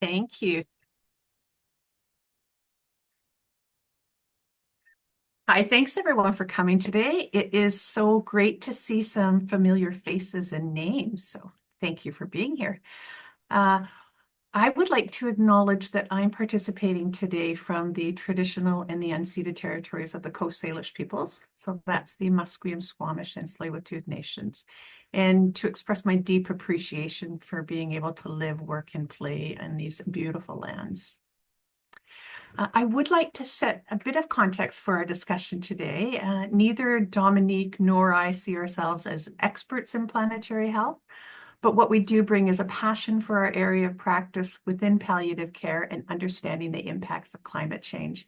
Thank you. Hi, thanks everyone for coming today. It is so great to see some familiar faces and names. So thank you for being here. Uh, I would like to acknowledge that I'm participating today from the traditional and the unceded territories of the Coast Salish peoples. So that's the Musqueam, Squamish, and Tsleil-Waututh nations. And to express my deep appreciation for being able to live, work, and play in these beautiful lands. I would like to set a bit of context for our discussion today. Neither Dominique nor I see ourselves as experts in planetary health, but what we do bring is a passion for our area of practice within palliative care and understanding the impacts of climate change.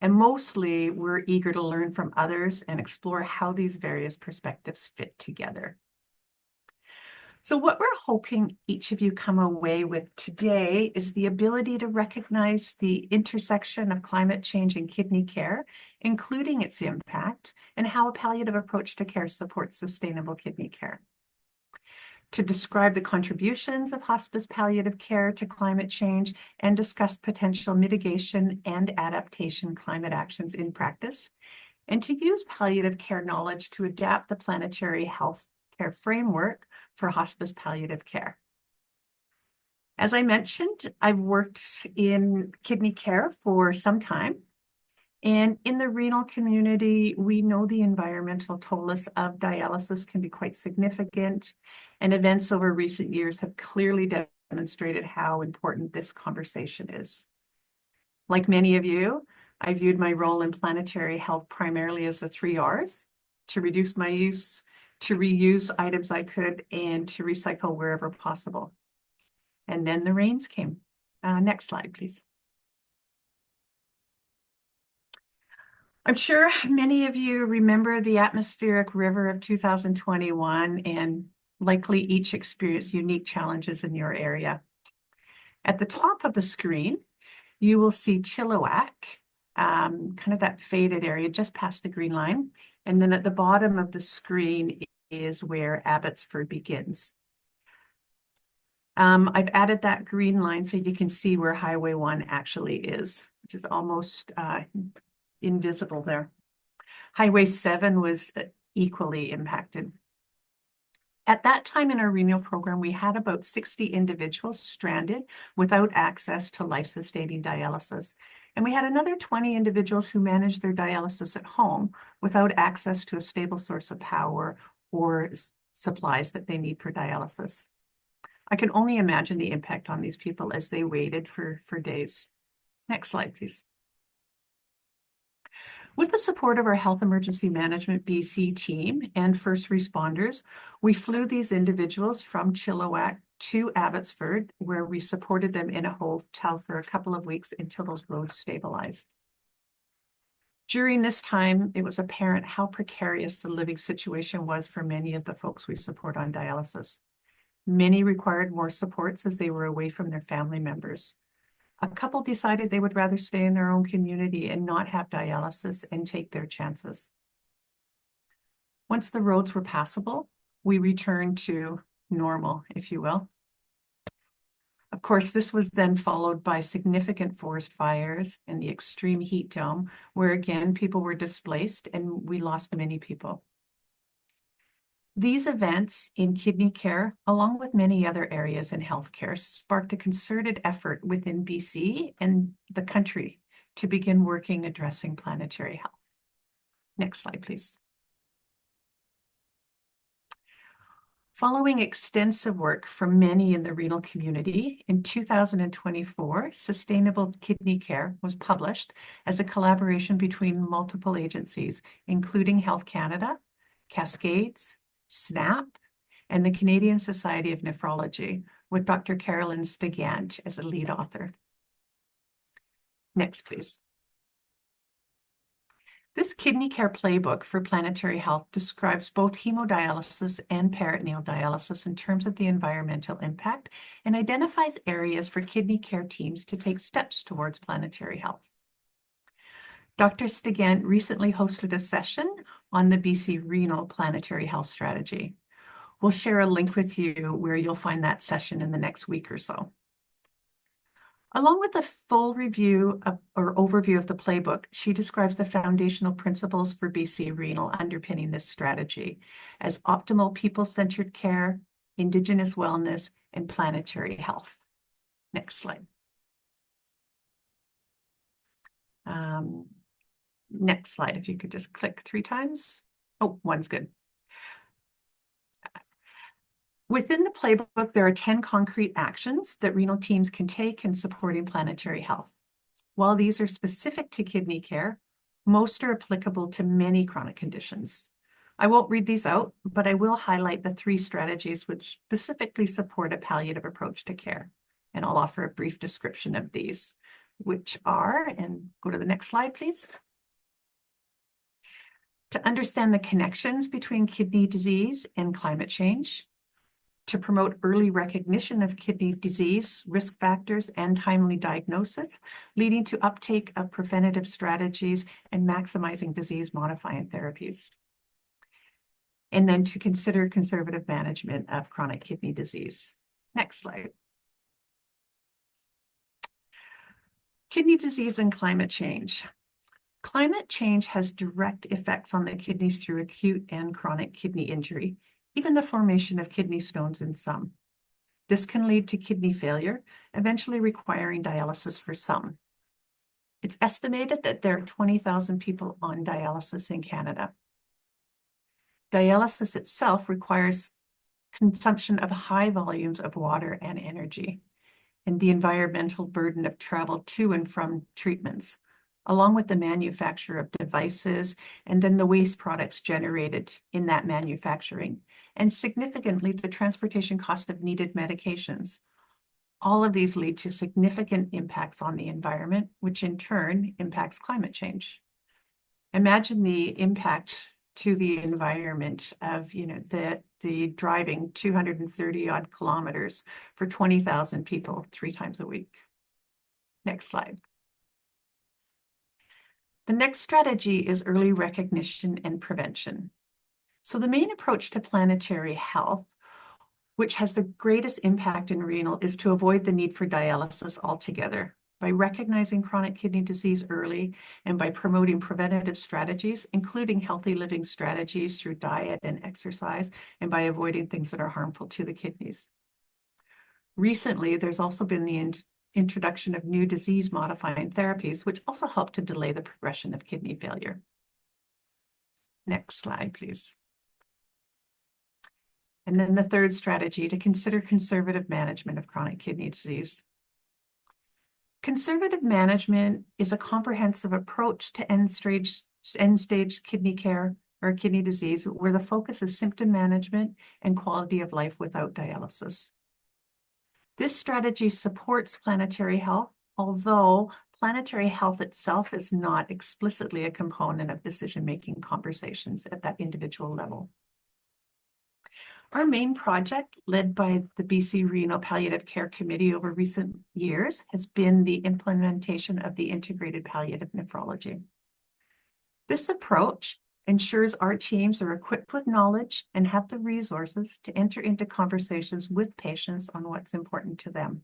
And mostly, we're eager to learn from others and explore how these various perspectives fit together. So what we're hoping each of you come away with today is the ability to recognize the intersection of climate change and kidney care, including its impact, and how a palliative approach to care supports sustainable kidney care. To describe the contributions of hospice palliative care to climate change and discuss potential mitigation and adaptation climate actions in practice, and to use palliative care knowledge to adapt the planetary health care framework for hospice palliative care. As I mentioned, I've worked in kidney care for some time. And in the renal community, we know the environmental toll of dialysis can be quite significant. And events over recent years have clearly demonstrated how important this conversation is. Like many of you, I viewed my role in planetary health primarily as the 3 Rs: to reduce my use, to reuse items I could, and to recycle wherever possible. And then the rains came. Next slide, please. I'm sure many of you remember the atmospheric river of 2021, and likely each experienced unique challenges in your area. At the top of the screen, you will see Chilliwack, kind of that faded area just past the green line. And then at the bottom of the screen is where Abbotsford begins. I've added that green line so you can see where Highway 1 actually is, which is almost invisible there. Highway 7 was equally impacted. At that time in our renal program, we had about 60 individuals stranded without access to life-sustaining dialysis. And we had another 20 individuals who managed their dialysis at home without access to a stable source of power or supplies that they need for dialysis. I can only imagine the impact on these people as they waited for days. Next slide, please. With the support of our Health Emergency Management BC team and first responders, we flew these individuals from Chilliwack to Abbotsford, where we supported them in a hotel for a couple of weeks until those roads stabilized. During this time, it was apparent how precarious the living situation was for many of the folks we support on dialysis. Many required more supports as they were away from their family members. A couple decided they would rather stay in their own community and not have dialysis and take their chances. Once the roads were passable, we returned to normal, if you will. Of course, this was then followed by significant forest fires and the extreme heat dome, where again, people were displaced and we lost many people. These events in kidney care, along with many other areas in healthcare, sparked a concerted effort within BC and the country to begin working addressing planetary health. Next slide, please. Following extensive work from many in the renal community, in 2024, Sustainable Kidney Care was published as a collaboration between multiple agencies, including Health Canada, Cascades, SNAP, and the Canadian Society of Nephrology, with Dr. Carolyn Stigant as a lead author. Next, please. This kidney care playbook for planetary health describes both hemodialysis and peritoneal dialysis in terms of the environmental impact and identifies areas for kidney care teams to take steps towards planetary health. Dr. Stigant recently hosted a session on the BC Renal Planetary Health Strategy. We'll share a link with you where you'll find that session in the next week or so. Along with a full review of or overview of the playbook, she describes the foundational principles for BC Renal underpinning this strategy as optimal people-centered care, Indigenous wellness, and planetary health. Next slide. Next slide, if you could just click 3 times. Oh, one's good. Within the playbook, there are 10 concrete actions that renal teams can take in supporting planetary health. While these are specific to kidney care, most are applicable to many chronic conditions. I won't read these out, but I will highlight the 3 strategies which specifically support a palliative approach to care. And I'll offer a brief description of these, which are, and go to the next slide, please. To understand the connections between kidney disease and climate change, to promote early recognition of kidney disease, risk factors, and timely diagnosis, leading to uptake of preventative strategies and maximizing disease-modifying therapies. And then to consider conservative management of chronic kidney disease. Next slide. Kidney disease and climate change. Climate change has direct effects on the kidneys through acute and chronic kidney injury, even the formation of kidney stones in some. This can lead to kidney failure, eventually requiring dialysis for some. It's estimated that there are 20,000 people on dialysis in Canada. Dialysis itself requires consumption of high volumes of water and energy, and the environmental burden of travel to and from treatments, along with the manufacture of devices and then the waste products generated in that manufacturing, and significantly the transportation cost of needed medications. All of these lead to significant impacts on the environment, which in turn impacts climate change. Imagine the impact to the environment of, the driving 230 odd kilometers for 20,000 people 3 times a week. Next slide. The next strategy is early recognition and prevention. So the main approach to planetary health, which has the greatest impact in renal, is to avoid the need for dialysis altogether by recognizing chronic kidney disease early and by promoting preventative strategies, including healthy living strategies through diet and exercise, and by avoiding things that are harmful to the kidneys. Recently, there's also been the introduction of new disease-modifying therapies, which also help to delay the progression of kidney failure. Next slide, please. And then the third strategy, to consider conservative management of chronic kidney disease. Conservative management is a comprehensive approach to end-stage kidney care or kidney disease, where the focus is symptom management and quality of life without dialysis. This strategy supports planetary health, although planetary health itself is not explicitly a component of decision-making conversations at that individual level. Our main project, led by the BC Renal Palliative Care Committee over recent years, has been the implementation of the integrated palliative nephrology. This approach ensures our teams are equipped with knowledge and have the resources to enter into conversations with patients on what's important to them.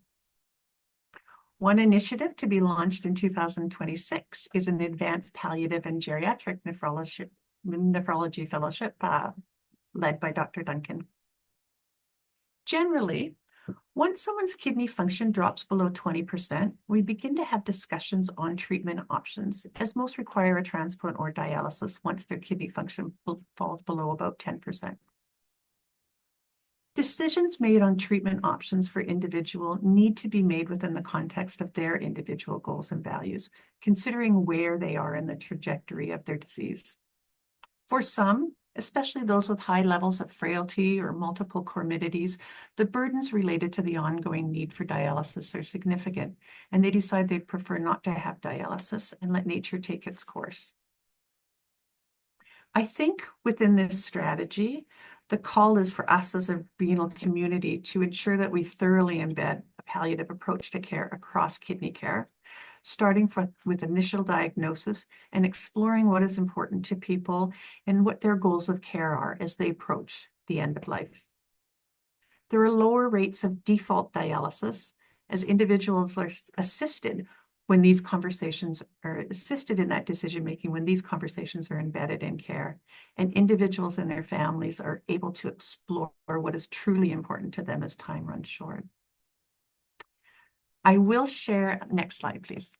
One initiative to be launched in 2026 is an advanced palliative and geriatric nephrology fellowship led by Dr. Duncan. Generally, once someone's kidney function drops below 20%, we begin to have discussions on treatment options, as most require a transplant or dialysis once their kidney function falls below about 10%. Decisions made on treatment options for individual need to be made within the context of their individual goals and values, considering where they are in the trajectory of their disease. For some, especially those with high levels of frailty or multiple comorbidities, the burdens related to the ongoing need for dialysis are significant, and they decide they'd prefer not to have dialysis and let nature take its course. I think within this strategy, the call is for us as a renal community to ensure that we thoroughly embed a palliative approach to care across kidney care, starting with initial diagnosis and exploring what is important to people and what their goals of care are as they approach the end of life. There are lower rates of default dialysis, as individuals are assisted when these conversations are assisted in that decision making, when these conversations are embedded in care, and individuals and their families are able to explore what is truly important to them as time runs short. I will share, next slide, please.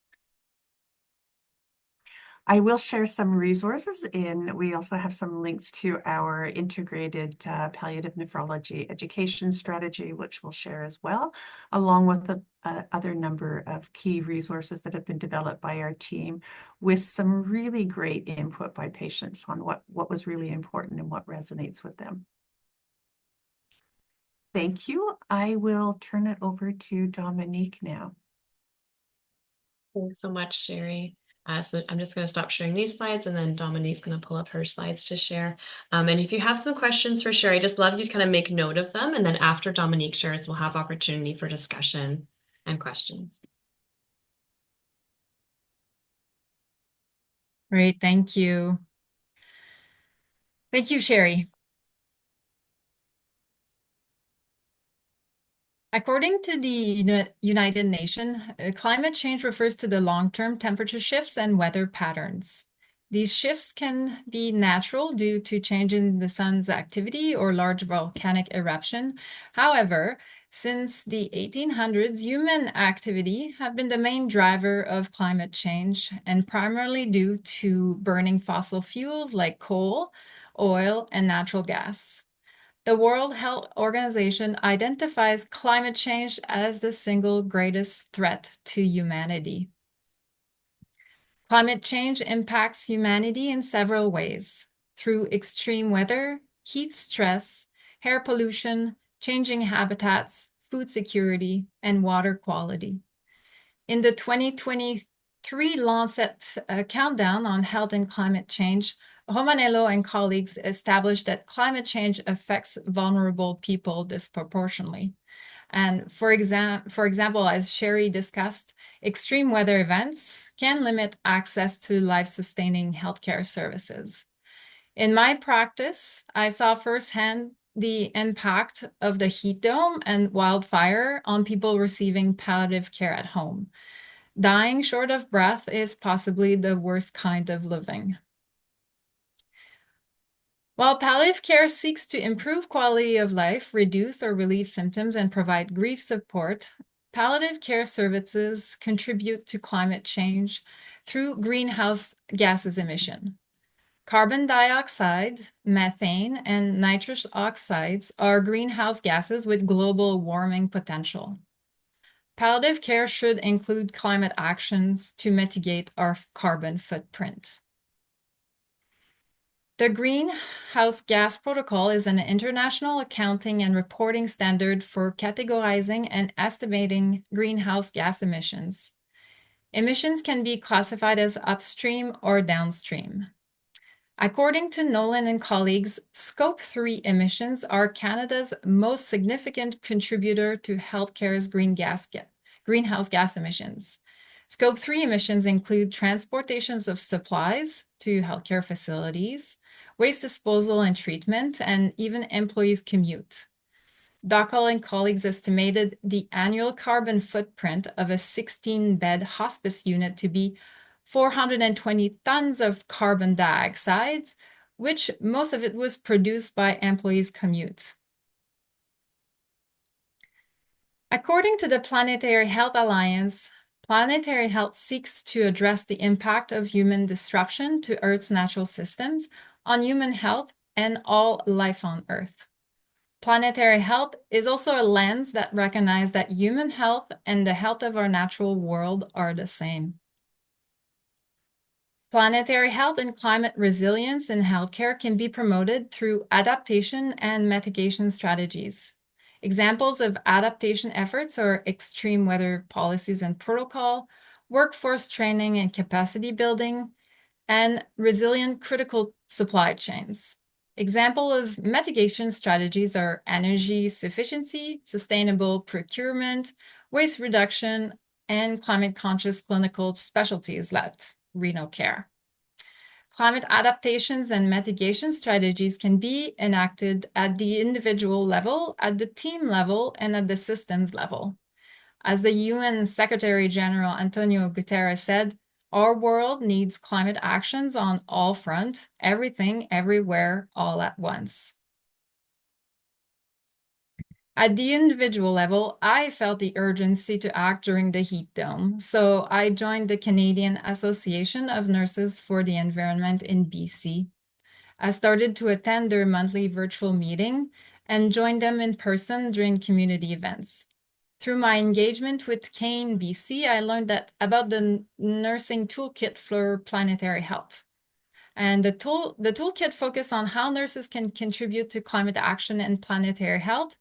I will share some resources, and we also have some links to our integrated palliative nephrology education strategy, which we'll share as well, along with the other number of key resources that have been developed by our team, with some really great input by patients on what was really important and what resonates with them. Thank you. I will turn it over to Dominique now. Thanks so much, Sherry. So I'm just going to stop sharing these slides, and then Dominique's going to pull up her slides to share. And if you have some questions for Sherry, just love you to kind of make note of them. And then after Dominique shares, we'll have opportunity for discussion and questions. Great, thank you. Thank you, Sherry. According to the United Nations, climate change refers to the long-term temperature shifts and weather patterns. These shifts can be natural due to change in the sun's activity or large volcanic eruption. However, since the 1800s, human activity have been the main driver of climate change, and primarily due to burning fossil fuels like coal, oil, and natural gas. The World Health Organization identifies climate change as the single greatest threat to humanity. Climate change impacts humanity in several ways, through extreme weather, heat stress, air pollution, changing habitats, food security, and water quality. In the 2023 Lancet Countdown on Health and Climate Change, Romanello and colleagues established that climate change affects vulnerable people disproportionately. And for example, as Sherry discussed, extreme weather events can limit access to life-sustaining healthcare services. In my practice, I saw firsthand the impact of the heat dome and wildfire on people receiving palliative care at home. Dying short of breath is possibly the worst kind of living. While palliative care seeks to improve quality of life, reduce or relieve symptoms, and provide grief support, palliative care services contribute to climate change through greenhouse gases emission. Carbon dioxide, methane, and nitrous oxides are greenhouse gases with global warming potential. Palliative care should include climate actions to mitigate our carbon footprint. The Greenhouse Gas Protocol is an international accounting and reporting standard for categorizing and estimating greenhouse gas emissions. Emissions can be classified as upstream or downstream. According to Nolan and colleagues, Scope 3 emissions are Canada's most significant contributor to healthcare's greenhouse gas emissions. Scope 3 emissions include transportations of supplies to healthcare facilities, waste disposal and treatment, and even employees' commute. Dacal and colleagues estimated the annual carbon footprint of a 16-bed hospice unit to be 420 tons of carbon dioxide, which most of it was produced by employees' commute. According to the Planetary Health Alliance, Planetary Health seeks to address the impact of human disruption to Earth's natural systems on human health and all life on Earth. Planetary health is also a lens that recognizes that human health and the health of our natural world are the same. Planetary health and climate resilience in healthcare can be promoted through adaptation and mitigation strategies. Examples of adaptation efforts are extreme weather policies and protocol, workforce training and capacity building, and resilient critical supply chains. Examples of mitigation strategies are energy sufficiency, sustainable procurement, waste reduction, and climate-conscious clinical specialties like renal care. Climate adaptations and mitigation strategies can be enacted at the individual level, at the team level, and at the systems level. As the UN Secretary General Antonio Guterres said, our world needs climate actions on all fronts, everything, everywhere, all at once. At the individual level, I felt the urgency to act during the heat dome, so I joined the Canadian Association of Nurses for the Environment in BC. I started to attend their monthly virtual meeting and joined them in person during community events. Through my engagement with CANE BC, I learned about the nursing toolkit for Planetary Health. And the toolkit focused on how nurses can contribute to climate action and planetary health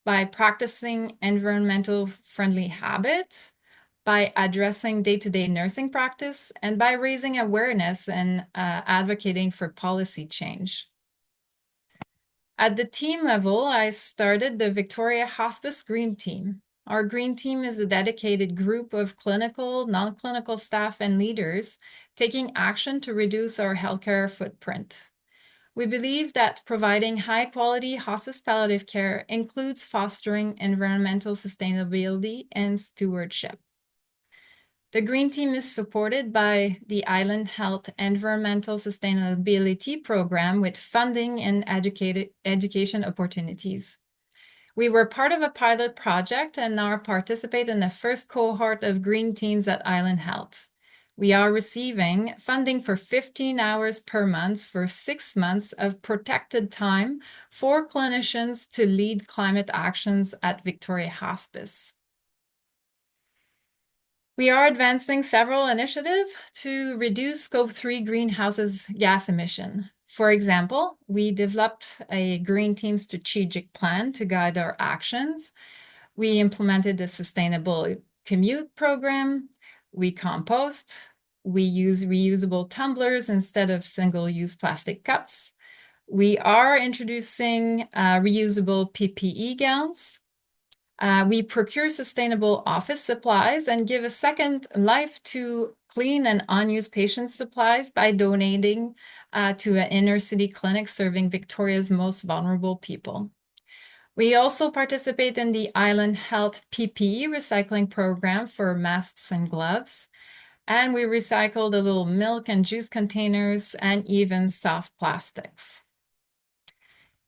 by practicing environmental friendly habits, by addressing day-to-day nursing practice, and by raising awareness and advocating for policy change. At the team level, I started the Victoria Hospice Green Team. Our Green Team is a dedicated group of clinical, non-clinical staff and leaders taking action to reduce our healthcare footprint. We believe that providing high-quality hospice palliative care includes fostering environmental sustainability and stewardship. The Green Team is supported by the Island Health Environmental Sustainability Program with funding and education opportunities. We were part of a pilot project and now participate in the first cohort of Green Teams at Island Health. We are receiving funding for 15 hours per month for 6 months of protected time for clinicians to lead climate actions at Victoria Hospice. We are advancing several initiatives to reduce Scope 3 greenhouse gas emission. For example, we developed a Green Team strategic plan to guide our actions. We implemented the sustainable commute program. We compost. We use reusable tumblers instead of single-use plastic cups. We are introducing reusable PPE gowns. We procure sustainable office supplies and give a second life to clean and unused patient supplies by donating to an inner city clinic serving Victoria's most vulnerable people. We also participate in the Island Health PPE recycling program for masks and gloves. And we recycle the little milk and juice containers and even soft plastics.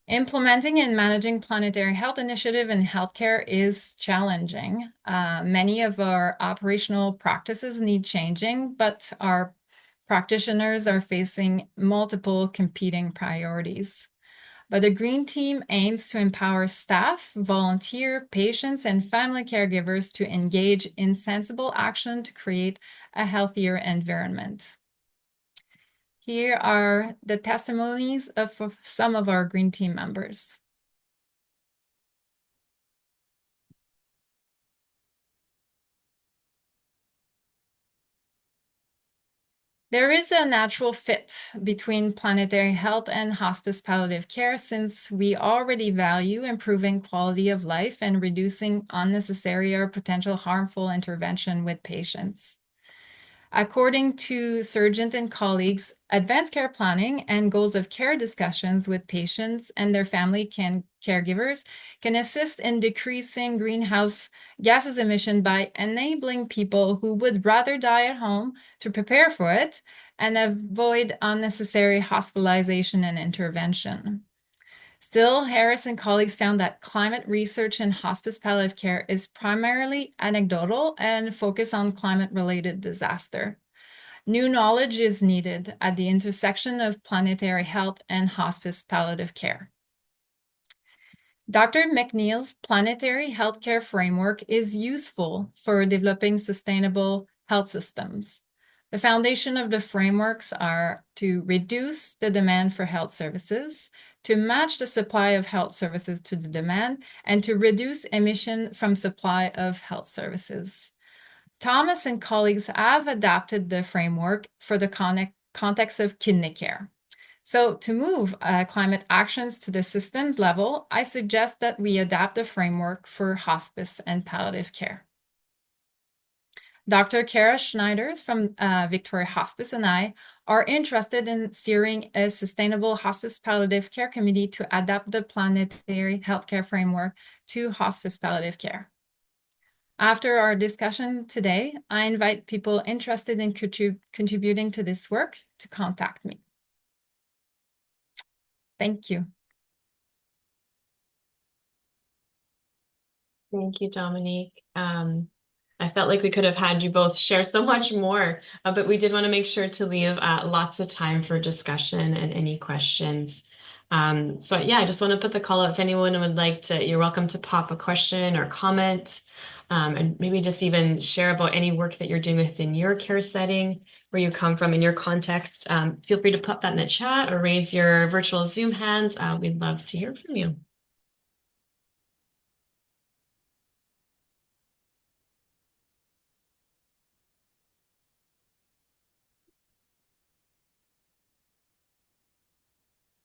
Implementing and managing planetary health initiative in healthcare is challenging. Many of our operational practices need changing, but our practitioners are facing multiple competing priorities. But the Green Team aims to empower staff, volunteer, patients, and family caregivers to engage in sensible action to create a healthier environment. Here are the testimonies of some of our Green Team members. There is a natural fit between planetary health and hospice palliative care since we already value improving quality of life and reducing unnecessary or potential harmful intervention with patients. According to Surgeon and colleagues, advanced care planning and goals of care discussions with patients and their family caregivers can assist in decreasing greenhouse gases emission by enabling people who would rather die at home to prepare for it and avoid unnecessary hospitalization and intervention. Still, Harris and colleagues found that climate research in hospice palliative care is primarily anecdotal and focused on climate-related disaster. New knowledge is needed at the intersection of planetary health and hospice palliative care. Dr. McNeil's planetary healthcare framework is useful for developing sustainable health systems. The foundation of the frameworks are to reduce the demand for health services, to match the supply of health services to the demand, and to reduce emission from supply of health services. Thomas and colleagues have adapted the framework for the context of kidney care. So to move climate actions to the systems level, I suggest that we adapt the framework for hospice and palliative care. Dr. Kara Schneider from Victoria Hospice and I are interested in steering a sustainable hospice palliative care committee to adapt the planetary healthcare framework to hospice palliative care. After our discussion today, I invite people interested in contributing to this work to contact me. Thank you. Thank you, Dominique. I felt like we could have had you both share so much more, but we did want to make sure to leave lots of time for discussion and any questions. So yeah, I just want to put the call out if anyone would like to, you're welcome to pop a question or comment, and maybe just even share about any work that you're doing within your care setting, where you come from in your context. Feel free to put that in the chat or raise your virtual Zoom hand. We'd love to hear from you.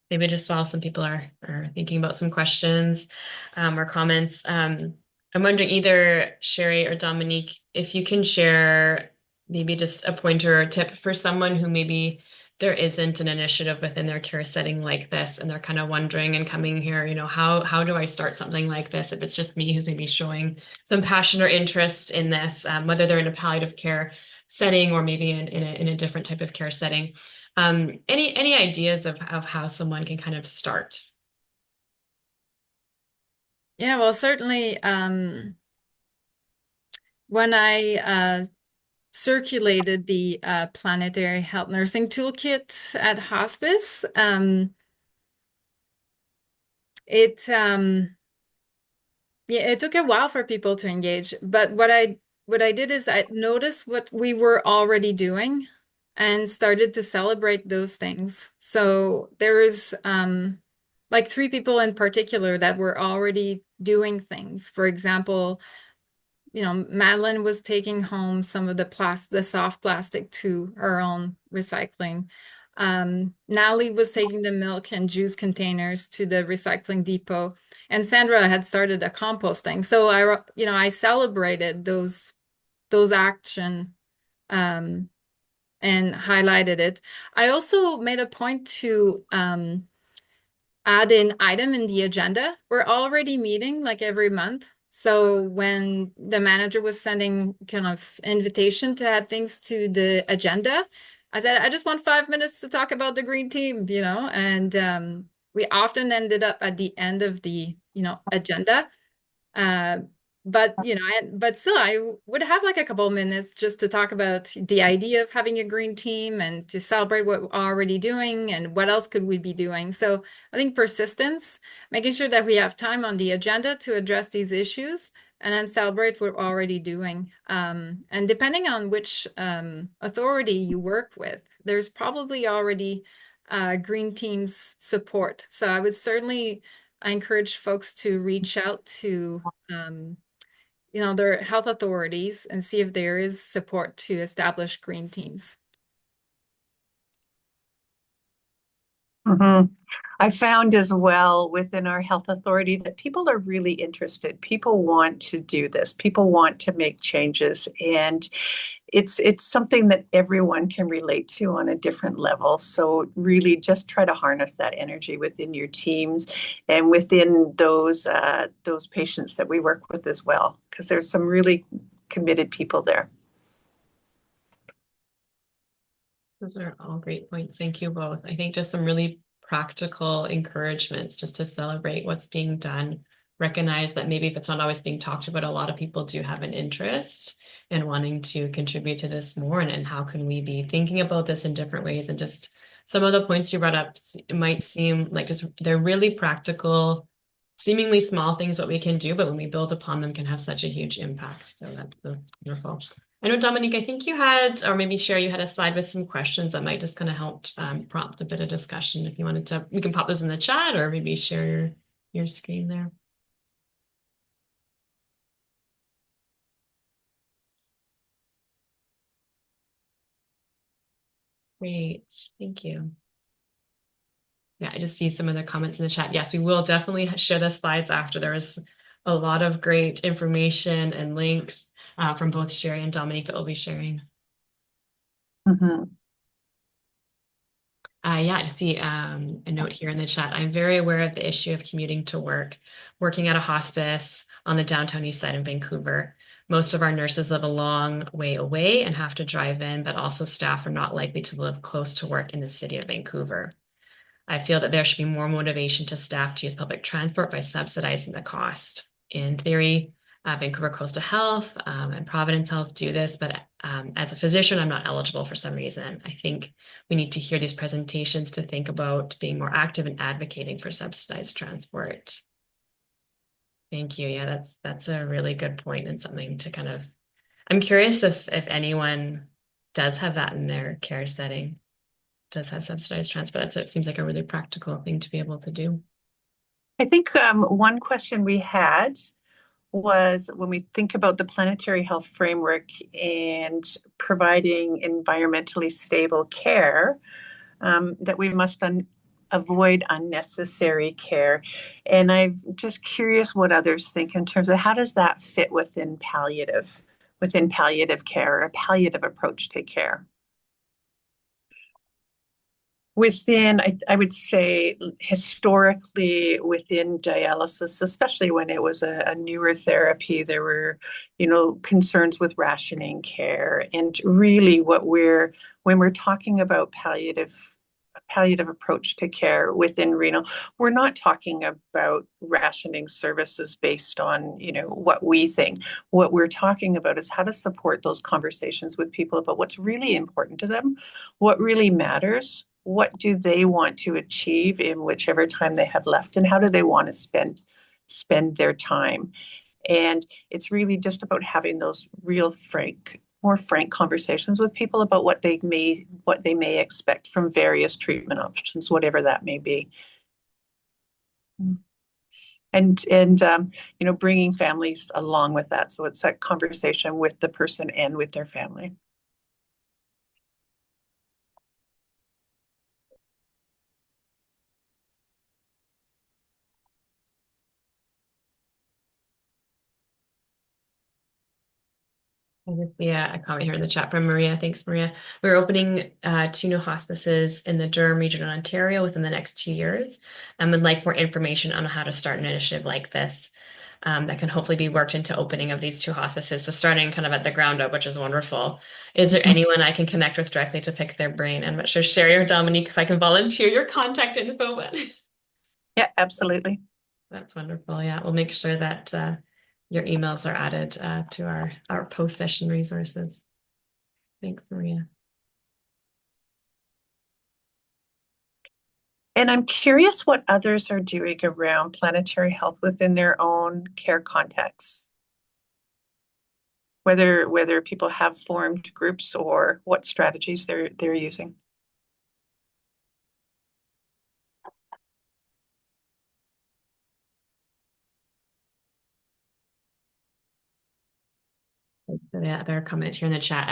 Maybe just while some people are thinking about some questions or comments, I'm wondering either Sherry or Dominique, if you can share maybe just a pointer or tip for someone who maybe there isn't an initiative within their care setting like this, and they're kind of wondering and coming here, how do I start something like this if it's just me who's maybe showing some passion or interest in this, whether they're in a palliative care setting or maybe in a different type of care setting. Any ideas of how someone can kind of start? Yeah, well, certainly when I circulated the Planetary Health Nursing Toolkit at Hospice, it yeah, it took a while for people to engage, but what I did is I noticed what we were already doing and started to celebrate those things. So there is like three people in particular that were already doing things. For example, Madeline was taking home some of the soft plastic to her own recycling. Natalie was taking the milk and juice containers to the recycling depot, and Sandra had started a composting. So I celebrated those action and highlighted it. I also made a point to add an item in the agenda. We're already meeting like every month. So when the manager was sending kind of invitation to add things to the agenda, I said, I just want 5 minutes to talk about the green team, and we often ended up at the end of the, agenda. Uh, but still, I would have like a couple of minutes just to talk about the idea of having a green team and to celebrate what we're already doing and what else could we be doing. So I think persistence, making sure that we have time on the agenda to address these issues and then celebrate what we're already doing. And depending on which authority you work with, there's probably already green teams support. So I would certainly encourage folks to reach out to their health authorities and see if there is support to establish green teams. I found as well within our health authority that people are really interested. People want to do this. People want to make changes, and it's something that everyone can relate to on a different level. So really, just try to harness that energy within your teams and within those patients that we work with as well, because there's some really committed people there. Those are all great points. Thank you both. I think just some really practical encouragements just to celebrate what's being done. Recognize that maybe if it's not always being talked about, a lot of people do have an interest in wanting to contribute to this more. And how can we be thinking about this in different ways? And just some of the points you brought up might seem like just they're really practical, seemingly small things that we can do, but when we build upon them can have such a huge impact. So that's wonderful. I know, Dominique, I think you had, or maybe Sherry, you had a slide with some questions that might just kind of help prompt a bit of discussion. If you wanted to, we can pop those in the chat or maybe share your screen there. Great, thank you. Yeah, I just see some of the comments in the chat. Yes, we will definitely share the slides after. There is a lot of great information and links from both Sherry and Dominique that we'll be sharing. Yeah, I see a note here in the chat. I'm very aware of the issue of commuting to work, working at a hospice on the downtown east side in Vancouver. Most of our nurses live a long way away and have to drive in, but also staff are not likely to live close to work in the city of Vancouver. I feel that there should be more motivation to staff to use public transport by subsidizing the cost. In theory, Vancouver Coastal Health and Providence Health do this, but as a physician, I'm not eligible for some reason. I think we need to hear these presentations to think about being more active and advocating for subsidized transport. Thank you. Yeah, that's a really good point and something to kind of. I'm curious if anyone does have that in their care setting, does have subsidized transport. It seems like a really practical thing to be able to do. I think one question we had was when we think about the planetary health framework and providing environmentally stable care, that we must avoid unnecessary care. And I'm just curious what others think in terms of how does that fit within palliative care or a palliative approach to care? I would say historically within dialysis, especially when it was a newer therapy, there were, concerns with rationing care. And really when we're talking about palliative approach to care within renal, we're not talking about rationing services based on, what we think. What we're talking about is how to support those conversations with people about what's really important to them, what really matters, what do they want to achieve in whichever time they have left, and how do they want to spend their time. And it's really just about having those more frank conversations with people about what they may expect from various treatment options, whatever that may be. And bringing families along with that, so it's that conversation with the person and with their family. Yeah, a comment here in the chat from Maria. Thanks, Maria. We're opening 2 new hospices in the Durham region of Ontario within the next 2 years, and would like more information on how to start an initiative like this that can hopefully be worked into opening of these 2 hospices. So starting kind of at the ground up, which is wonderful. Is there anyone I can connect with directly to pick their brain? I'm not sure, Sherry or Dominique, if I can volunteer your contact info, but Yeah, absolutely. that's wonderful. Yeah, we'll make sure that your emails are added to our post-session resources. Thanks, Maria. And I'm curious what others are doing around planetary health within their own care contexts. Whether people have formed groups or what strategies they're using. The other comment here in the chat,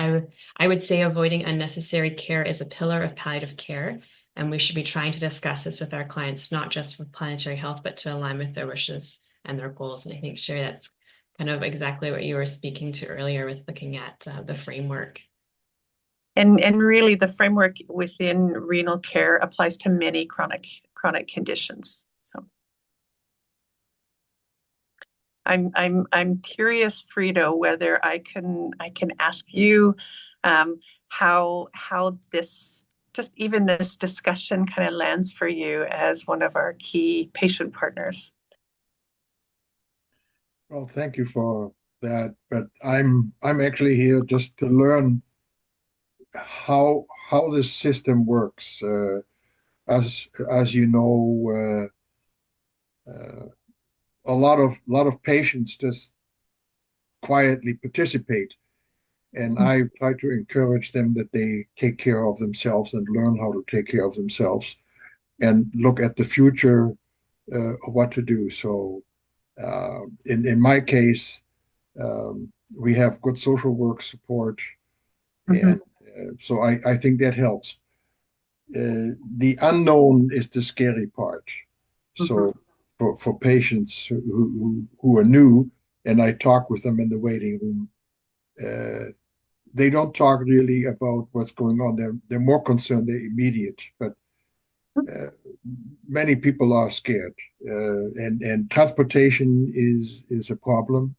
I would say avoiding unnecessary care is a pillar of palliative care, and we should be trying to discuss this with our clients, not just with planetary health, but to align with their wishes and their goals. And I think, Sherry, that's kind of exactly what you were speaking to earlier with looking at the framework. And really, the framework within renal care applies to many chronic conditions. So. I'm curious, Frida, whether I can ask you how this just even this discussion kind of lands for you as one of our key patient partners. Well, thank you for that, but I'm actually here just to learn how this system works. As you know, a lot of patients just quietly participate, and I try to encourage them that they take care of themselves and learn how to take care of themselves, and look at the future of what to do. So, in my case, we have good social work support, and so I think that helps. The unknown is the scary part. So for patients who are new, and I talk with them in the waiting room, they don't talk really about what's going on. They're more concerned, they're immediate, but many people are scared, and transportation is a problem.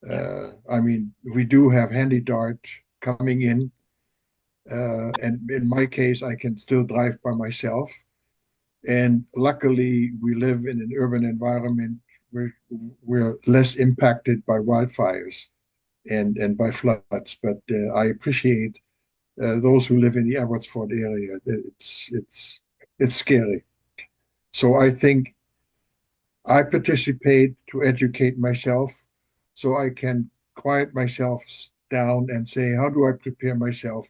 I mean, we do have handy dart coming in, and in my case, I can still drive by myself. And luckily, we live in an urban environment where we're less impacted by wildfires and by floods. But I appreciate those who live in the Abbotsford area. It's scary. So I think I participate to educate myself so I can quiet myself down and say, how do I prepare myself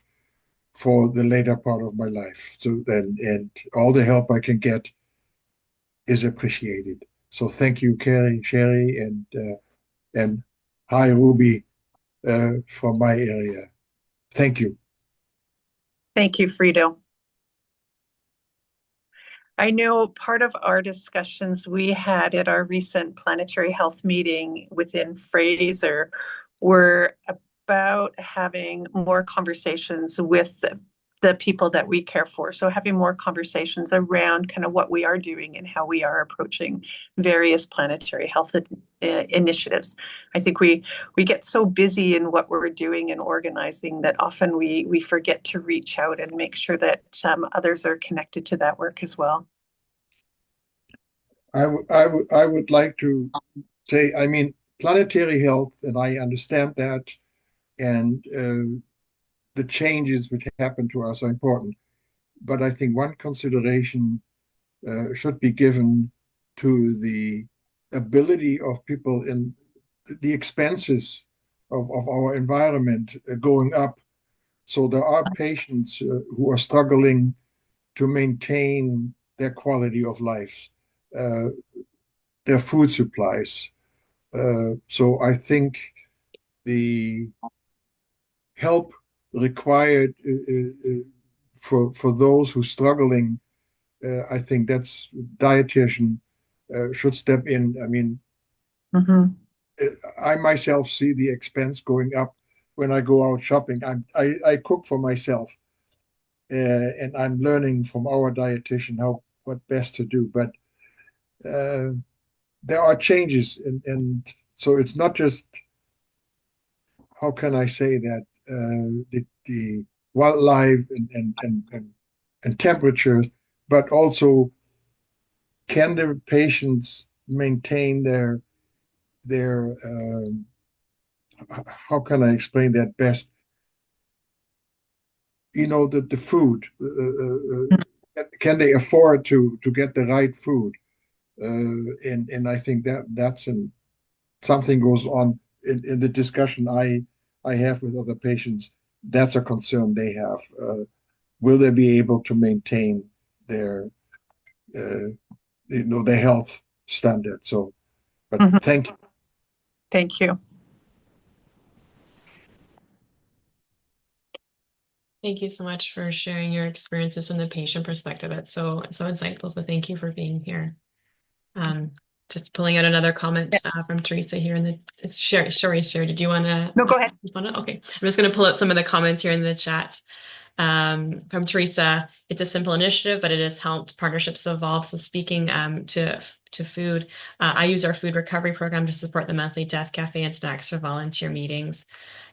for the later part of my life? So then, and all the help I can get is appreciated. So thank you, Carrie, Sherry, and hi, Ruby, from my area. Thank you. Thank you, Frido. I know part of our discussions we had at our recent Planetary Health meeting within Fraser were about having more conversations with the people that we care for. So having more conversations around kind of what we are doing and how we are approaching various planetary health initiatives. I think we get so busy in what we're doing and organizing that often we forget to reach out and make sure that others are connected to that work as well. I would like to say, I mean, planetary health, and I understand that, and the changes which happen to us are important. But I think one consideration should be given to the ability of people in the expenses of our environment going up. So there are patients who are struggling to maintain their quality of life, uh, their food supplies. So I think the help required for those who are struggling, I think that's dietitian should step in. I mean, Mm-hmm. I myself see the expense going up when I go out shopping. I cook for myself, and I'm learning from our dietitian how what best to do. But there are changes, and so it's not just how can I say that the wildlife and temperatures, but also can the patients maintain their how can I explain that best? You know, the food. Can they afford to get the right food? And I think that's something goes on in the discussion I have with other patients. That's a concern they have. Will they be able to maintain their their health standard? So, but Mm-hmm. thank you. Thank you. Thank you so much for sharing your experiences from the patient perspective. It's so insightful. So thank you for being here. Just pulling out another comment from Teresa here in the it's Sherry. Did you want to No, go ahead. respond? Okay, I'm just going to pull out some of the comments here in the chat. From Teresa, it's a simple initiative, but it has helped partnerships evolve. So speaking to food, I use our food recovery program to support the monthly Death Cafe and snacks for volunteer meetings.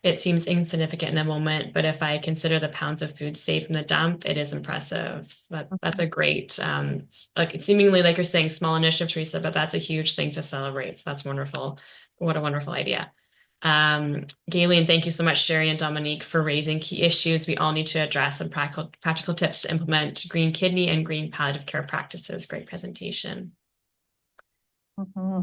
It seems insignificant in the moment, but if I consider the pounds of food saved from the dump, it is impressive. So that's a great, like seemingly like you're saying, small initiative, Teresa, but that's a huge thing to celebrate. So that's wonderful. What a wonderful idea. Galen, thank you so much, Sherry and Dominique, for raising key issues we all need to address and practical tips to implement green kidney and green palliative care practices. Great presentation. Mm-hmm.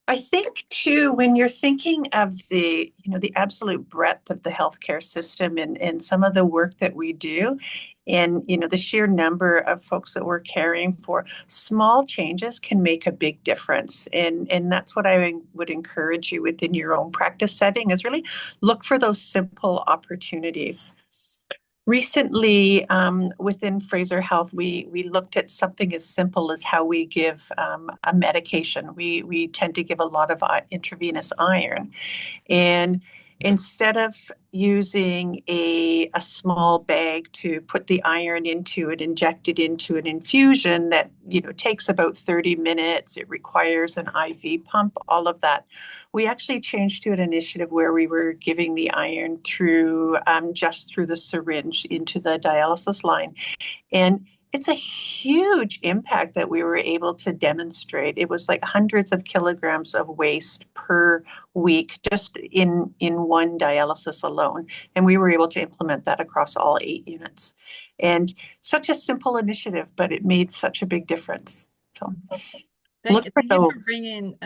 I think too, when you're thinking of the absolute breadth of the healthcare system and some of the work that we do, and the sheer number of folks that we're caring for, small changes can make a big difference. And that's what I would encourage you within your own practice setting is really look for those simple opportunities. Recently, within Fraser Health, we looked at something as simple as how we give a medication. We tend to give a lot of intravenous iron, and instead of using a small bag to put the iron into it, inject it into an infusion that, takes about 30 minutes, it requires an IV pump, all of that. We actually changed to an initiative where we were giving the iron through just through the syringe into the dialysis line. And it's a huge impact that we were able to demonstrate. It was like hundreds of kilograms of waste per week just in one dialysis alone. And we were able to implement that across all 8 units. And such a simple initiative, but it made such a big difference. So look Thank for you for those. bringing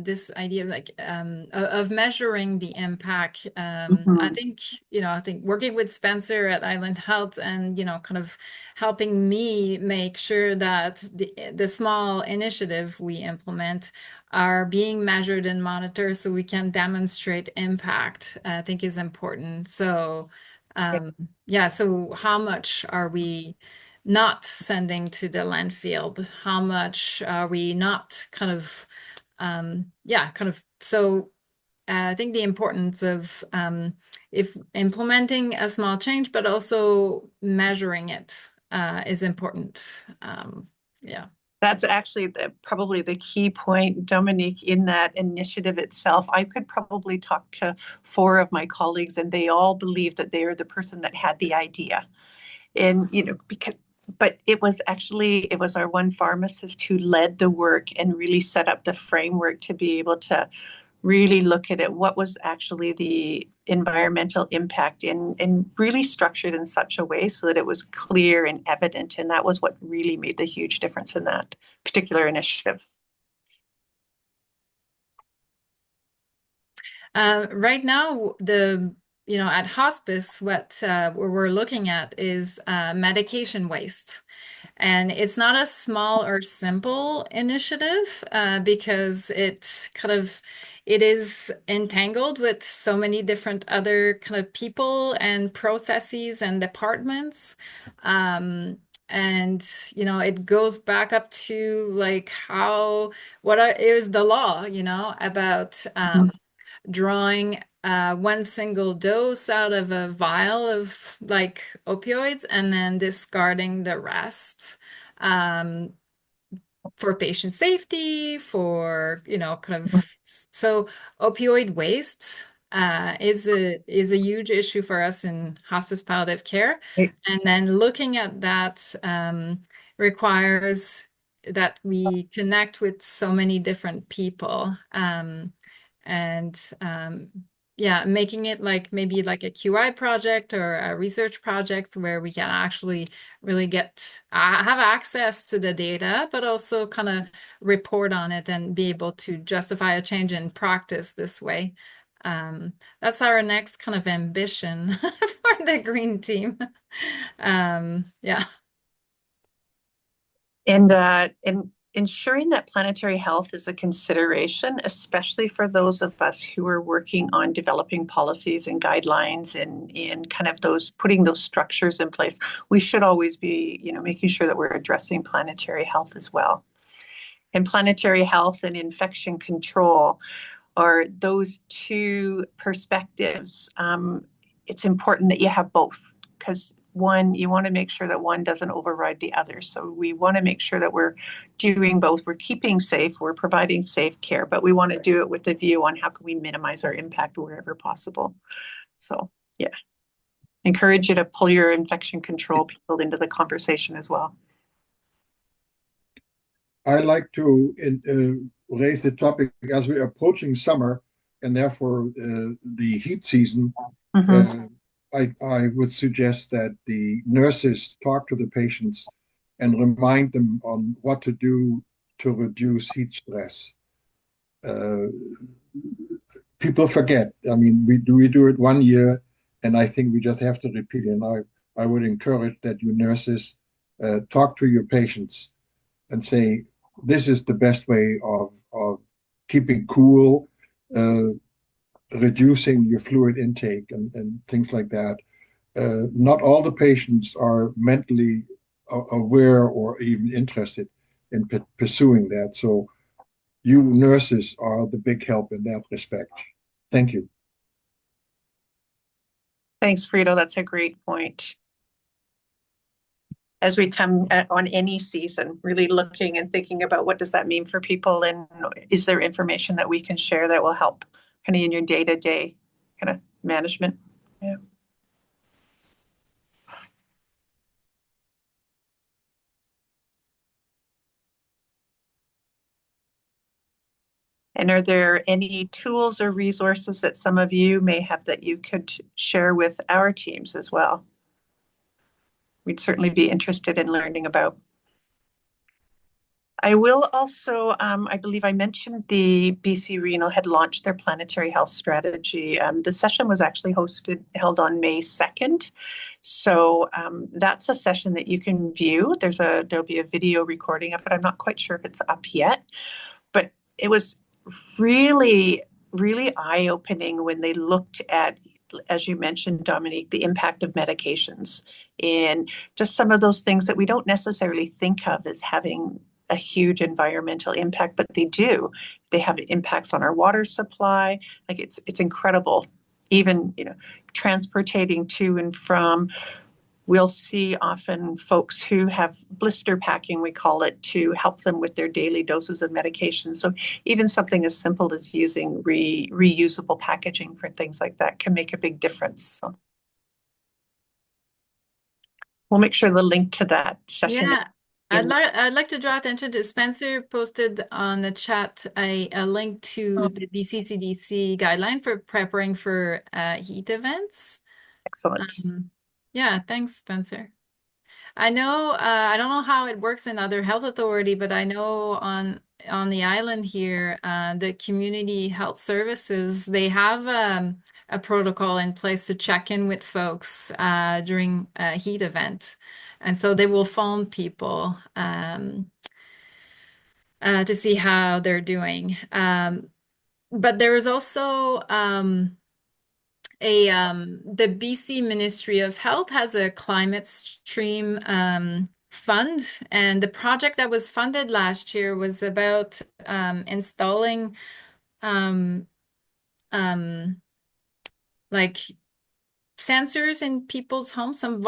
this idea of of measuring the impact. I Mhm. think I think working with Spencer at Island Health and kind of helping me make sure that the small initiative we implement are being measured and monitored so we can demonstrate impact, I think is important. So yeah, so how much are we not sending to the landfill? How much are we not so I think the importance of if implementing a small change, but also measuring it is important. Yeah. That's actually probably the key point, Dominique, in that initiative itself. I could probably talk to 4 of my colleagues, and they all believe that they are the person that had the idea. And, but it was our one pharmacist who led the work and really set up the framework to be able to really look at it, what was actually the environmental impact, and really structured in such a way so that it was clear and evident. And that was what really made the huge difference in that particular initiative. Right now, at hospice, what we're looking at is medication waste. And it's not a small or simple initiative because it is entangled with so many different other kind of people and processes and departments. And it goes back up to like is the law, about drawing 1 single dose out of a vial of like opioids and then discarding the rest for patient safety, for so opioid waste is a huge issue for us in hospice palliative care, and then looking at that requires that we connect with so many different people. And yeah, making it like maybe like a QI project or a research project where we can actually really have access to the data, but also kind of report on it and be able to justify a change in practice this way. That's our next kind of ambition for the green team. Yeah. And ensuring that planetary health is a consideration, especially for those of us who are working on developing policies and guidelines and kind of putting those structures in place. We should always be, making sure that we're addressing planetary health as well. And planetary health and infection control are those 2 perspectives. It's important that you have both, because you want to make sure that one doesn't override the other. So we want to make sure that we're doing both. We're keeping safe, we're providing safe care, but we want to do it with the view on how can we minimize our impact wherever possible. So yeah, encourage you to pull your infection control people into the conversation as well. I like to raise the topic as we're approaching summer and therefore the heat season. Mm-hmm. I would suggest that the nurses talk to the patients and remind them on what to do to reduce heat stress. People forget. I mean, we do it 1 year, and I think we just have to repeat it. And I would encourage that you nurses talk to your patients and say, this is the best way of keeping cool, reducing your fluid intake and things like that. Not all the patients are mentally aware or even interested in pursuing that. So you nurses are the big help in that respect. Thank you. Thanks, Frito. That's a great point. As we come on any season, really looking and thinking about what does that mean for people, and is there information that we can share that will help kind of in your day-to-day kind of management? Yeah. And are there any tools or resources that some of you may have that you could share with our teams as well? We'd certainly be interested in learning about. I will also, I believe I mentioned the BC Renal had launched their Planetary Health strategy. The session was actually held on May 2nd. So that's a session that you can view. There'll be a video recording of it. I'm not quite sure if it's up yet, but it was really, really eye-opening when they looked at, as you mentioned, Dominique, the impact of medications and just some of those things that we don't necessarily think of as having a huge environmental impact, but they do. They have impacts on our water supply. Like it's incredible. Even, transportating to and from. We'll see often folks who have blister packing, we call it, to help them with their daily doses of medication. So even something as simple as using reusable packaging for things like that can make a big difference. So we'll make sure the link to that session. Yeah. I'd like to draw attention to Spencer posted on the chat a link to the BCCDC guideline for preparing for heat events. Excellent. Yeah, thanks, Spencer. I know I don't know how it works in other health authority, but I know on the island here, the community health services, they have a protocol in place to check in with folks during a heat event. And so they will phone people to see how they're doing. But there is also the BC Ministry of Health has a climate stream fund, and the project that was funded last year was about installing like sensors in people's homes, some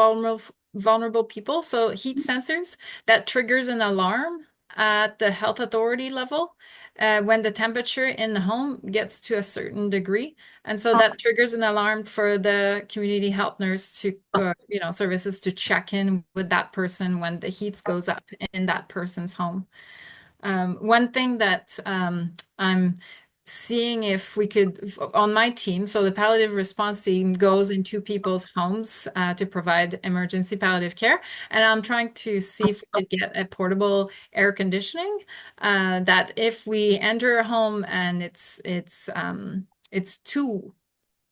vulnerable people. So heat sensors that triggers an alarm at the health authority level when the temperature in the home gets to a certain degree. And so that triggers an alarm for the community health nurse to, services to check in with that person when the heat goes up in that person's home. One thing that I'm seeing if we could, on my team, so the palliative response team goes into people's homes to provide emergency palliative care. And I'm trying to see if we could get a portable air conditioning that if we enter a home and it's too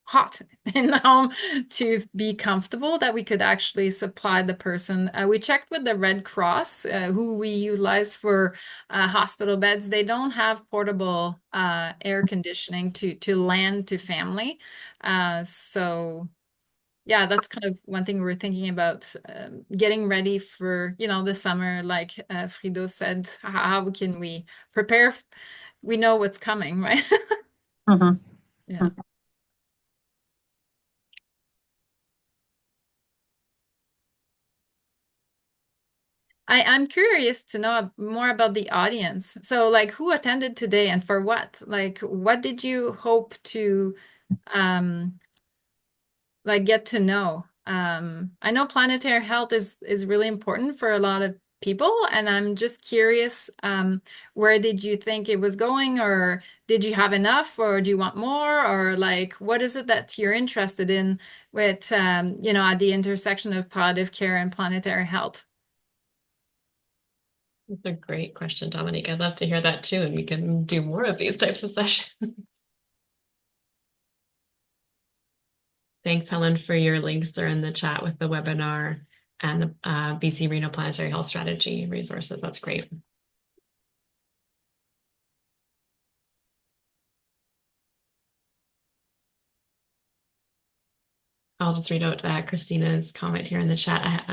hot in the home to be comfortable, that we could actually supply the person. We checked with the Red Cross, who we utilize for hospital beds. They don't have portable air conditioning to land to family. So yeah, that's kind of one thing we're thinking about, getting ready for, the summer, like Frido said, how can we prepare? We know what's coming, right? Mm-hmm. Yeah. I'm curious to know more about the audience. So, like, who attended today and for what? Like, what did you hope to, um, get to know? I know planetary health is really important for a lot of people, and I'm just curious, where did you think it was going, or did you have enough, or do you want more, or like, what is it that you're interested in with, at the intersection of palliative care and planetary health? That's a great question, Dominique. I'd love to hear that too, and we can do more of these types of sessions. Thanks, Helen, for your links. They're in the chat with the webinar and the BC Renal Planetary Health Strategy resources. That's great. I'll just read out Christina's comment here in the chat.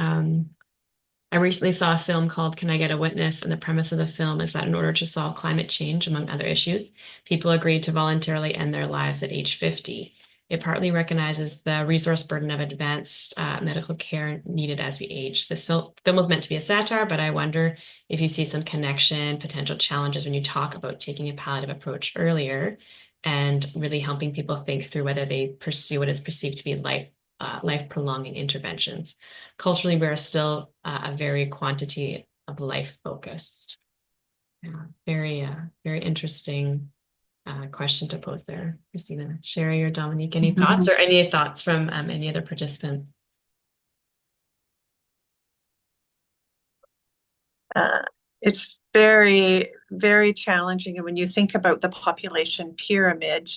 I recently saw a film called Can I Get a Witness? And the premise of the film is that in order to solve climate change, among other issues, people agreed to voluntarily end their lives at age 50. It partly recognizes the resource burden of advanced medical care needed as we age. This film was meant to be a satire, but I wonder if you see some connection, potential challenges when you talk about taking a palliative approach earlier and really helping people think through whether they pursue what is perceived to be life-prolonging interventions. Culturally, we're still a very quantity of life focused. Yeah, very interesting question to pose there, Christina. Sherry or Dominique, any thoughts or any thoughts from any other participants? It's very, very challenging. And when you think about the population pyramid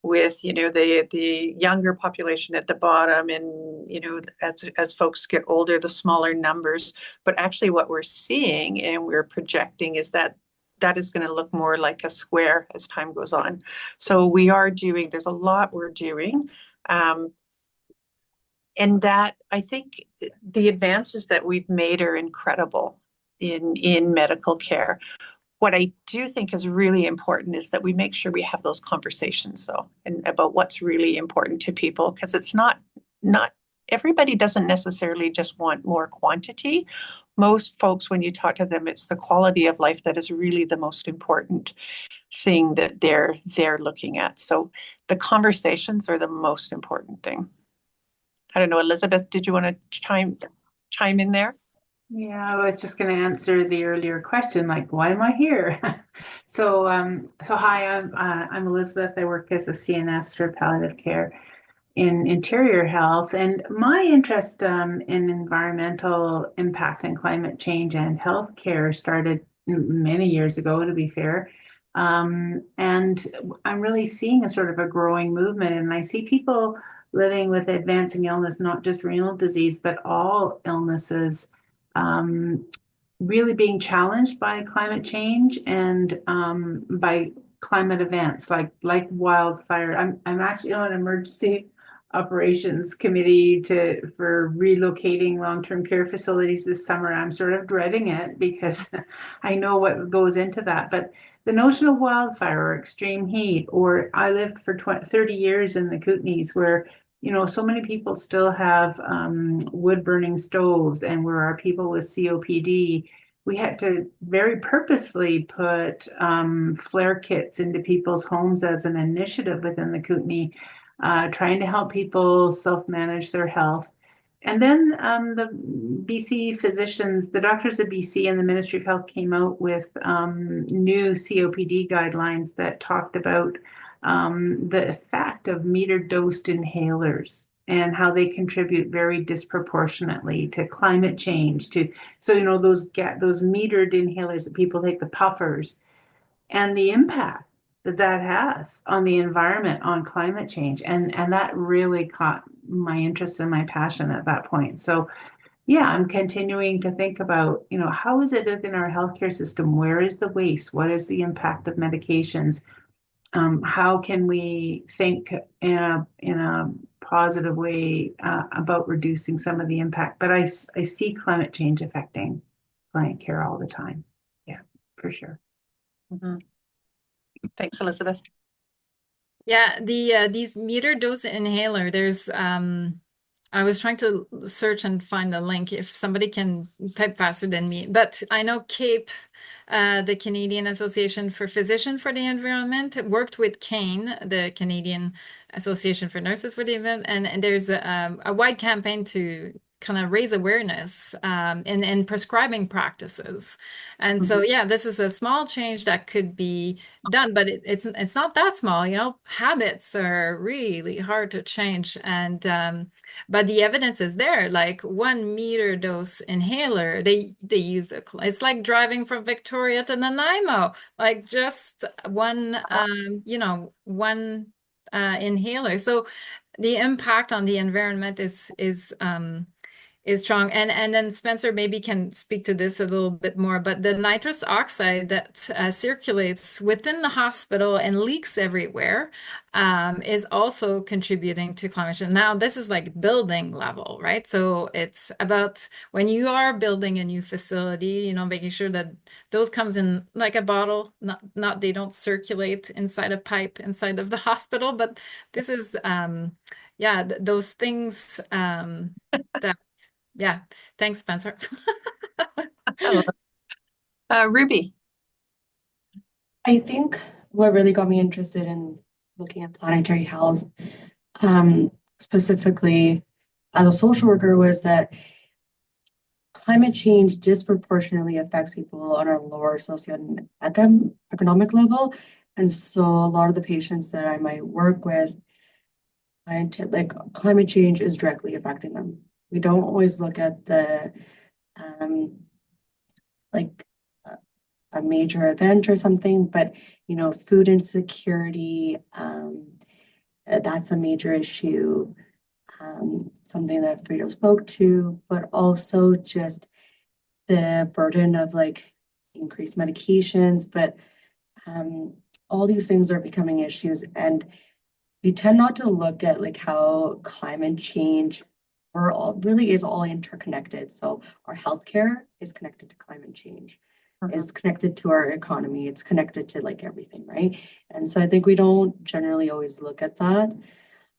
with, the younger population at the bottom and, as folks get older, the smaller numbers. But actually what we're seeing and we're projecting is that that is going to look more like a square as time goes on. So there's a lot we're doing. And that I think the advances that we've made are incredible in medical care. What I do think is really important is that we make sure we have those conversations though, and about what's really important to people, because it's not everybody doesn't necessarily just want more quantity. Most folks, when you talk to them, it's the quality of life that is really the most important thing that they're looking at. So the conversations are the most important thing. I don't know, Elizabeth, did you want to chime in there? Yeah, I was just going to answer the earlier question, like, why am I here? So hi, I'm Elizabeth. I work as a CNS for palliative care in interior health, and my interest in environmental impact and climate change and healthcare started many years ago, to be fair. And I'm really seeing a sort of a growing movement, and I see people living with advancing illness, not just renal disease, but all illnesses, really being challenged by climate change and by climate events like wildfire. I'm actually on an emergency operations committee for relocating long-term care facilities this summer. I'm sort of dreading it because I know what goes into that. But the notion of wildfire or extreme heat, or I lived for 30 years in the Kootenays where so many people still have wood burning stoves, and where our people with COPD, we had to very purposefully put flare kits into people's homes as an initiative within the Kootenay, trying to help people self-manage their health. And then the BC physicians, the doctors of BC and the Ministry of Health came out with new COPD guidelines that talked about the effect of metered-dosed inhalers and how they contribute very disproportionately to climate change. So those metered inhalers that people take, the puffers, and the impact that has on the environment, on climate change, and that really caught my interest and my passion at that point. So yeah, I'm continuing to think about, how is it within our healthcare system? Where is the waste? What is the impact of medications? How can we think in a positive way about reducing some of the impact? But I see climate change affecting client care all the time. Yeah, for sure. Mm-hmm. Thanks, Elizabeth. Yeah, these meter dose inhaler, there's I was trying to search and find the link if somebody can type faster than me. But I know CAPE, the Canadian Association for Physicians for the Environment, worked with CANE, the Canadian Association for Nurses for the Environment, and there's a wide campaign to kind of raise awareness in prescribing practices. And so, yeah, this is a small change that could be done, but it's not that small. Habits are really hard to change, and but the evidence is there. Like 1 meter dose inhaler, they use it's like driving from Victoria to Nanaimo, like just one one inhaler. So the impact on the environment is strong. And then Spencer maybe can speak to this a little bit more, but the nitrous oxide that circulates within the hospital and leaks everywhere is also contributing to climate change. Now, this is like building level, right? So it's about when you are building a new facility, you know, making sure that those comes in like a bottle, not they don't circulate inside a pipe inside of the hospital, but this is yeah, those things that yeah. Thanks, Spencer. I love Ruby. I think what really got me interested in looking at planetary health, specifically as a social worker, was that climate change disproportionately affects people on a lower socioeconomic level. And so a lot of the patients that I might work with, like climate change is directly affecting them. We don't always look at the like a major event or something, but you know, food insecurity, that's a major issue. Something that Frito spoke to, but also just the burden of like increased medications, but all these things are becoming issues, and we tend not to look at like how climate change or all really is all interconnected. So our healthcare is connected to climate change, is connected to our economy, it's connected to like everything, right? And so I think we don't generally always look at that.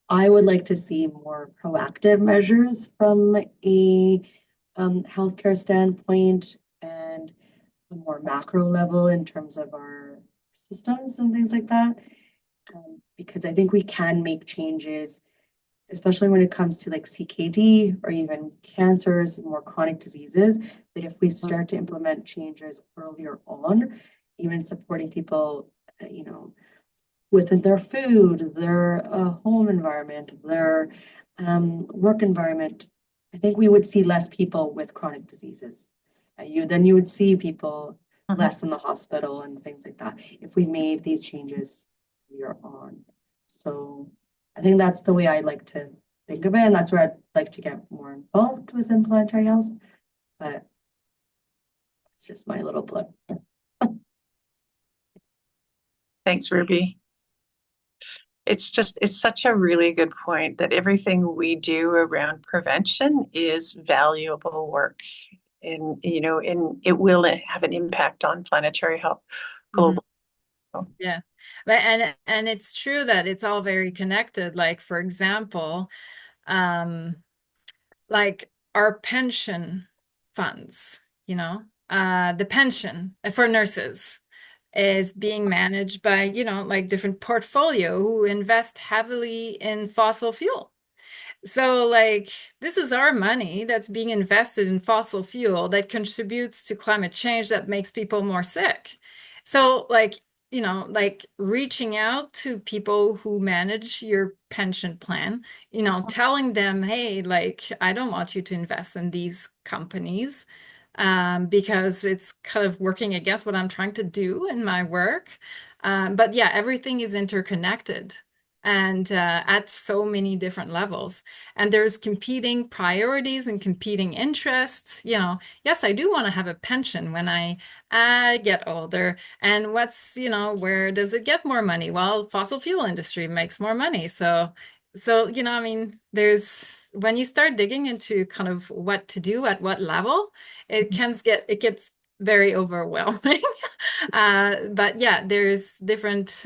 I would like to see more proactive measures from a healthcare standpoint and a more macro level in terms of our systems and things like that. Because I think we can make changes, especially when it comes to like CKD or even cancers, more chronic diseases, that if we start to implement changes earlier on, even supporting people, you know, within their food, their home environment, their work environment, I think we would see less people with chronic diseases. Then you would see people less in the hospital and things like that if we made these changes earlier on. So I think that's the way I like to think of it, and that's where I'd like to get more involved within planetary health. But it's just my little blip. Thanks, Ruby. It's such a really good point that everything we do around prevention is valuable work. And, you know, and it will have an impact on planetary health globally. Yeah. But and it's true that it's all very connected. Like, for example, like our pension funds, you know, the pension for nurses is being managed by, you know, like different portfolio who invest heavily in fossil fuel. So, like, this is our money that's being invested in fossil fuel that contributes to climate change that makes people more sick. So, like, you know, like reaching out to people who manage your pension plan, you know, telling them, hey, like, I don't want you to invest in these companies because it's kind of working against what I'm trying to do in my work. But yeah, everything is interconnected and at so many different levels. And there's competing priorities and competing interests. You know, yes, I do want to have a pension when I get older. And what's, you know, where does it get more money? Well, fossil fuel industry makes more money. So, you know, I mean, there's when you start digging into kind of what to do at what level, it gets very overwhelming. But yeah, there's different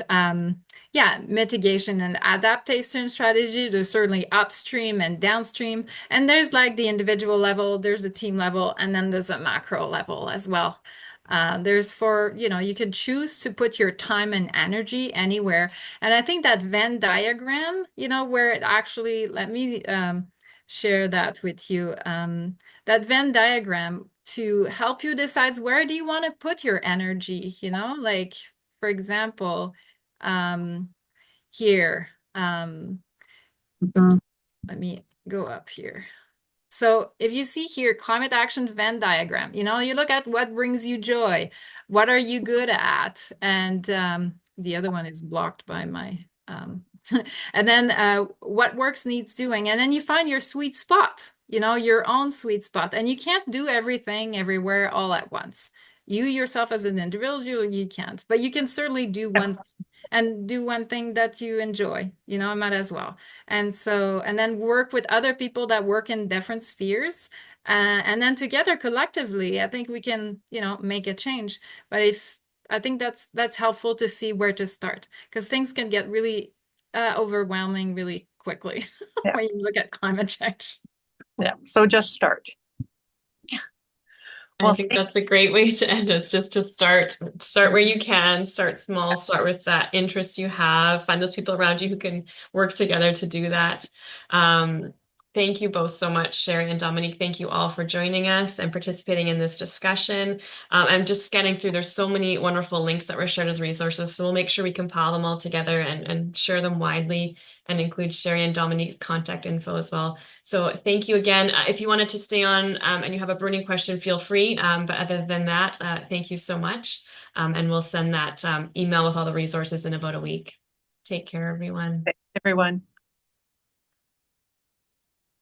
mitigation and adaptation strategy. There's certainly upstream and downstream, and there's like the individual level, there's the team level, and then there's a macro level as well. You know, you could choose to put your time and energy anywhere. And I think that Venn diagram, you know, where it actually, let me share that with you. That Venn diagram to help you decide where do you want to put your energy, you know, like, for example, here, oops, let me go up here. So if you see here, climate action Venn diagram, you know, you look at what brings you joy, what are you good at? And the other one is blocked by my And then what works needs doing. And then you find your sweet spot, your own sweet spot. And you can't do everything everywhere all at once. You yourself as an individual, you can't, but you can certainly do one thing and do one thing that you enjoy, might as well. And so, and then work with other people that work in different spheres. And then together collectively, I think we can, make a change. But I think that's helpful to see where to start, because things can get really overwhelming really quickly Yeah. when you look at climate change. Yeah. So just start. I Well, think that's a great way to end. It's just to start where you can, start small, start with that interest you have, find those people around you who can work together to do that. Thank you both so much, Sherry and Dominique. Thank you all for joining us and participating in this discussion. I'm just scanning through. There's so many wonderful links that were shared as resources. So we'll make sure we compile them all together and share them widely and include Sherry and Dominique's contact info as well. So thank you again. If you wanted to stay on and you have a burning question, feel free. But other than that, thank you so much. And we'll send that email with all the resources in about a week. Take care, everyone. everyone.